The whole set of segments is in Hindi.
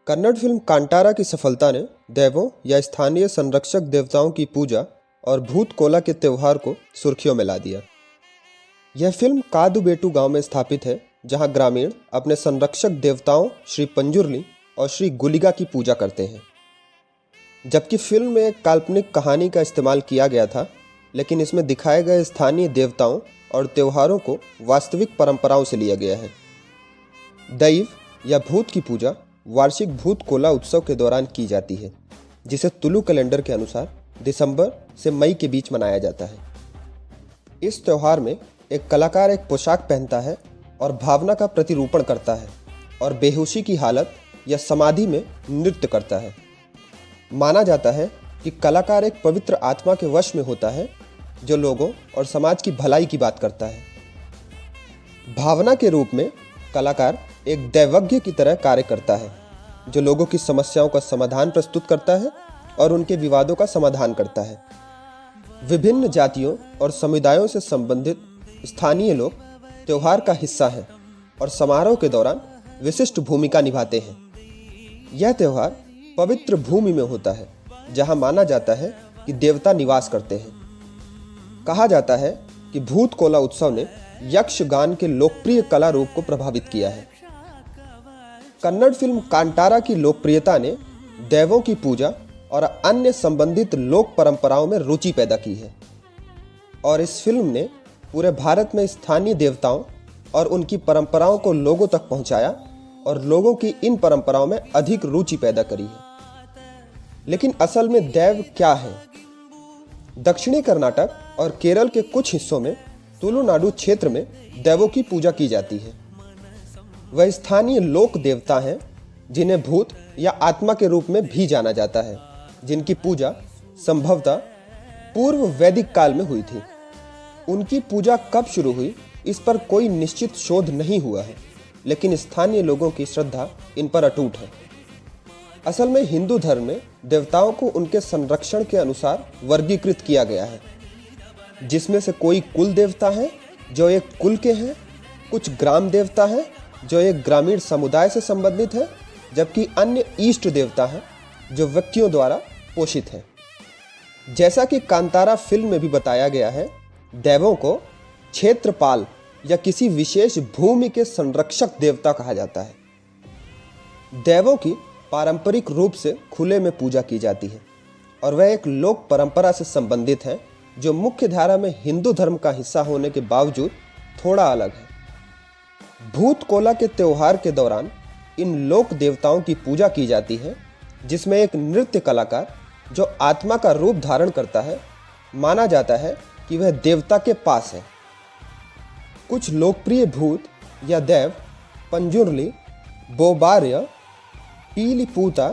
कन्नड़ फिल्म कांतारा की सफलता ने दैवों या स्थानीय संरक्षक देवताओं की पूजा और भूत कोला के त्योहार को सुर्खियों में ला दिया। यह फिल्म कादुबेटु गांव में स्थापित है, जहां ग्रामीण अपने संरक्षक देवताओं श्री पंजुर्ली और श्री गुलिगा की पूजा करते हैं। जबकि फिल्म में एक काल्पनिक कहानी का इस्तेमाल किया गया था, लेकिन इसमें दिखाए गए स्थानीय देवताओं और त्योहारों को वास्तविक परंपराओं से लिया गया है। दैव या भूत की पूजा वार्षिक भूत कोला उत्सव के दौरान की जाती है, जिसे तुलु कैलेंडर के अनुसार दिसंबर से मई के बीच मनाया जाता है। इस त्यौहार में एक कलाकार एक पोशाक पहनता है और भावना का प्रतिरूपण करता है और बेहोशी की हालत या समाधि में नृत्य करता है। माना जाता है कि कलाकार एक पवित्र आत्मा के वश में होता है, जो लोगों और समाज की भलाई की बात करता है। भावना के रूप में कलाकार एक दैवज्ञ की तरह कार्य करता है, जो लोगों की समस्याओं का समाधान प्रस्तुत करता है और उनके विवादों का समाधान करता है। विभिन्न जातियों और समुदायों से संबंधित स्थानीय लोग त्योहार का हिस्सा हैं और समारोह के दौरान विशिष्ट भूमिका निभाते हैं। यह त्यौहार पवित्र भूमि में होता है, जहां माना जाता है कि देवता निवास करते हैं। कहा जाता है कि भूत कोला उत्सव ने यक्षगान के लोकप्रिय कला रूप को प्रभावित किया है। कन्नड़ फिल्म कांतारा की लोकप्रियता ने दैवों की पूजा और अन्य संबंधित लोक परंपराओं में रुचि पैदा की है, और इस फिल्म ने पूरे भारत में स्थानीय देवताओं और उनकी परंपराओं को लोगों तक पहुंचाया और लोगों की इन परंपराओं में अधिक रुचि पैदा करी है। लेकिन असल में दैव क्या है? दक्षिणी कर्नाटक और केरल के कुछ हिस्सों में तुलुनाडु क्षेत्र में दैवों की पूजा की जाती है। वह स्थानीय लोक देवता हैं, जिन्हें भूत या आत्मा के रूप में भी जाना जाता है, जिनकी पूजा संभवतः पूर्व वैदिक काल में हुई थी। उनकी पूजा कब शुरू हुई, इस पर कोई निश्चित शोध नहीं हुआ है, लेकिन स्थानीय लोगों की श्रद्धा इन पर अटूट है। असल में हिंदू धर्म में देवताओं को उनके संरक्षण के अनुसार वर्गीकृत किया गया है, जिसमें से कोई कुल देवता हैं जो एक कुल के हैं, कुछ ग्राम देवता हैं जो एक ग्रामीण समुदाय से संबंधित है, जबकि अन्य इष्ट देवता हैं जो व्यक्तियों द्वारा पोषित हैं। जैसा कि कांतारा फिल्म में भी बताया गया है, दैवों को क्षेत्रपाल या किसी विशेष भूमि के संरक्षक देवता कहा जाता है। दैवों की पारंपरिक रूप से खुले में पूजा की जाती है और वह एक लोक परंपरा से संबंधित है, जो मुख्य धारा में हिंदू धर्म का हिस्सा होने के बावजूद थोड़ा अलग है। भूत कोला के त्योहार के दौरान इन लोक देवताओं की पूजा की जाती है, जिसमें एक नृत्य कलाकार जो आत्मा का रूप धारण करता है, माना जाता है कि वह देवता के पास है। कुछ लोकप्रिय भूत या दैव पंजुर्ली, बोबार्य, पीलीपूता,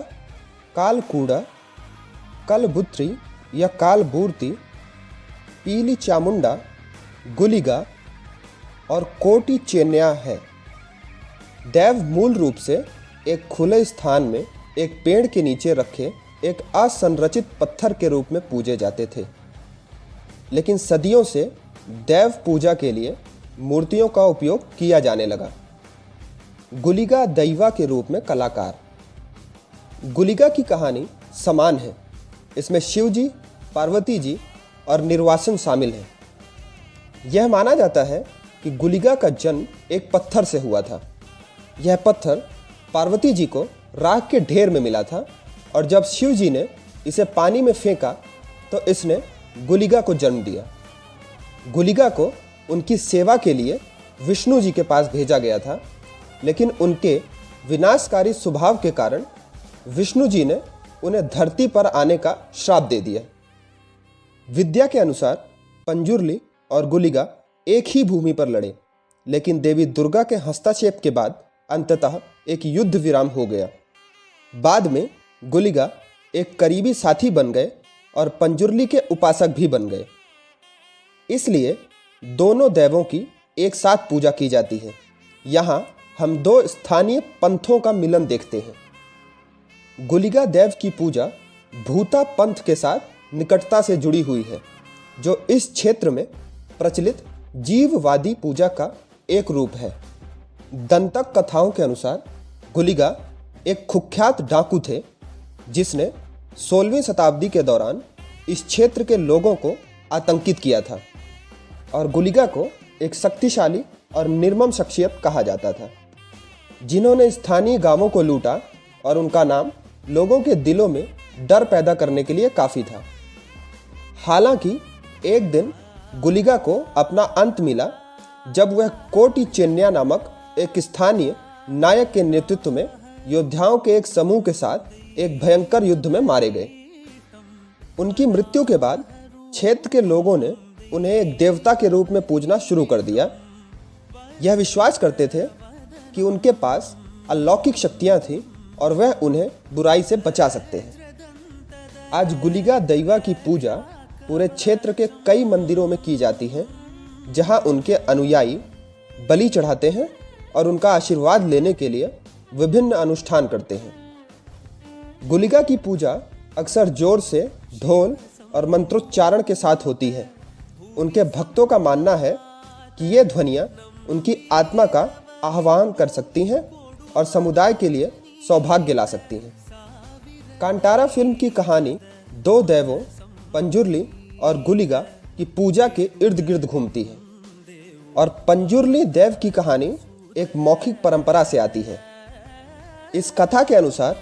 कालकूड़ा, कलबुत्री या कालबूर्ती, पीली चामुंडा, गुलिगा और कोटी चेन्या है। दैव मूल रूप से एक खुले स्थान में एक पेड़ के नीचे रखे एक असंरचित पत्थर के रूप में पूजे जाते थे, लेकिन सदियों से दैव पूजा के लिए मूर्तियों का उपयोग किया जाने लगा। गुलिगा दैवा के रूप में कलाकार। गुलिगा की कहानी समान है। इसमें शिव जी, पार्वती जी और निर्वासन शामिल हैं। यह माना जाता है कि गुलिगा का जन्म एक पत्थर से हुआ था। यह पत्थर पार्वती जी को राख के ढेर में मिला था, और जब शिव जी ने इसे पानी में फेंका तो इसने गुलिगा को जन्म दिया। गुलिगा को उनकी सेवा के लिए विष्णु जी के पास भेजा गया था, लेकिन उनके विनाशकारी स्वभाव के कारण विष्णु जी ने उन्हें धरती पर आने का श्राप दे दिया। विद्या के अनुसार पंजुर्ली और गुलिगा एक ही भूमि पर लड़े, लेकिन देवी दुर्गा के हस्तक्षेप के बाद अंततः एक युद्ध विराम हो गया। बाद में गुलिगा एक करीबी साथी बन गए और पंजुर्ली के उपासक भी बन गए। इसलिए दोनों दैवों की एक साथ पूजा की जाती है। यहाँ हम दो स्थानीय पंथों का मिलन देखते हैं। गुलिगा दैव की पूजा भूता पंथ के साथ निकटता से जुड़ी हुई है, जो इस क्षेत्र में प्रचलित जीववादी पूजा का एक रूप है। दंतक कथाओं के अनुसार गुलिगा एक कुख्यात डाकू थे जिसने 16वीं शताब्दी के दौरान इस क्षेत्र के लोगों को आतंकित किया था और गुलिगा को एक शक्तिशाली और निर्मम शख्सियत कहा जाता था, जिन्होंने स्थानीय गांवों को लूटा और उनका नाम लोगों के दिलों में डर पैदा करने के लिए काफ़ी था। हालांकि एक दिन गुलिगा को अपना अंत मिला जब वह कोटी चेन्नैया नामक एक स्थानीय नायक के नेतृत्व में योद्धाओं के एक समूह के साथ एक भयंकर युद्ध में मारे गए। उनकी मृत्यु के बाद क्षेत्र के लोगों ने उन्हें एक देवता के रूप में पूजना शुरू कर दिया। यह विश्वास करते थे कि उनके पास अलौकिक शक्तियां थीं और वह उन्हें बुराई से बचा सकते हैं। आज गुलिगा दैवा की पूजा पूरे क्षेत्र के कई मंदिरों में की जाती है, जहां उनके अनुयायी बलि चढ़ाते हैं और उनका आशीर्वाद लेने के लिए विभिन्न अनुष्ठान करते हैं। गुलिगा की पूजा अक्सर जोर से ढोल और मंत्रोच्चारण के साथ होती है। उनके भक्तों का मानना है कि ये ध्वनियाँ उनकी आत्मा का आह्वान कर सकती हैं और समुदाय के लिए सौभाग्य ला सकती हैं। कांतारा फिल्म की कहानी दो दैवों पंजुर्ली और गुलिगा की पूजा के इर्द गिर्द घूमती है और पंजुर्ली देव की कहानी एक मौखिक परंपरा से आती है। इस कथा के अनुसार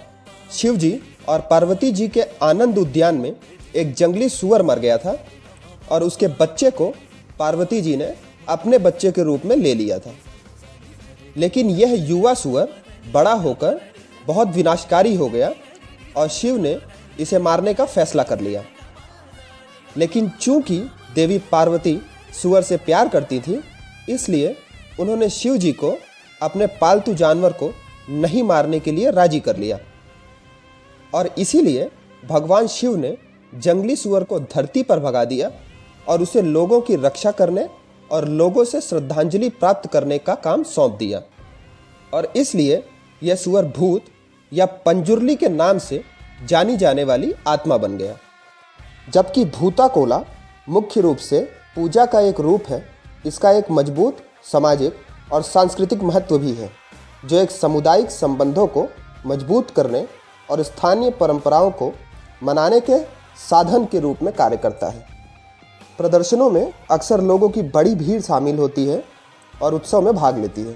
शिव जी और पार्वती जी के आनंद उद्यान में एक जंगली सूअर मर गया था और उसके बच्चे को पार्वती जी ने अपने बच्चे के रूप में ले लिया था। लेकिन यह युवा सूअर बड़ा होकर बहुत विनाशकारी हो गया और शिव ने इसे मारने का फैसला कर लिया। लेकिन चूंकि देवी पार्वती सूअर से प्यार करती थी, इसलिए उन्होंने शिव जी को अपने पालतू जानवर को नहीं मारने के लिए राजी कर लिया और इसीलिए भगवान शिव ने जंगली सूअर को धरती पर भगा दिया और उसे लोगों की रक्षा करने और लोगों से श्रद्धांजलि प्राप्त करने का काम सौंप दिया और इसलिए यह सूअर भूत या पंजुर्ली के नाम से जानी जाने वाली आत्मा बन गया। जबकि भूता कोला मुख्य रूप से पूजा का एक रूप है, इसका एक मजबूत सामाजिक और सांस्कृतिक महत्व भी है, जो एक सामुदायिक संबंधों को मजबूत करने और स्थानीय परंपराओं को मनाने के साधन के रूप में कार्य करता है। प्रदर्शनों में अक्सर लोगों की बड़ी भीड़ शामिल होती है और उत्सव में भाग लेती है।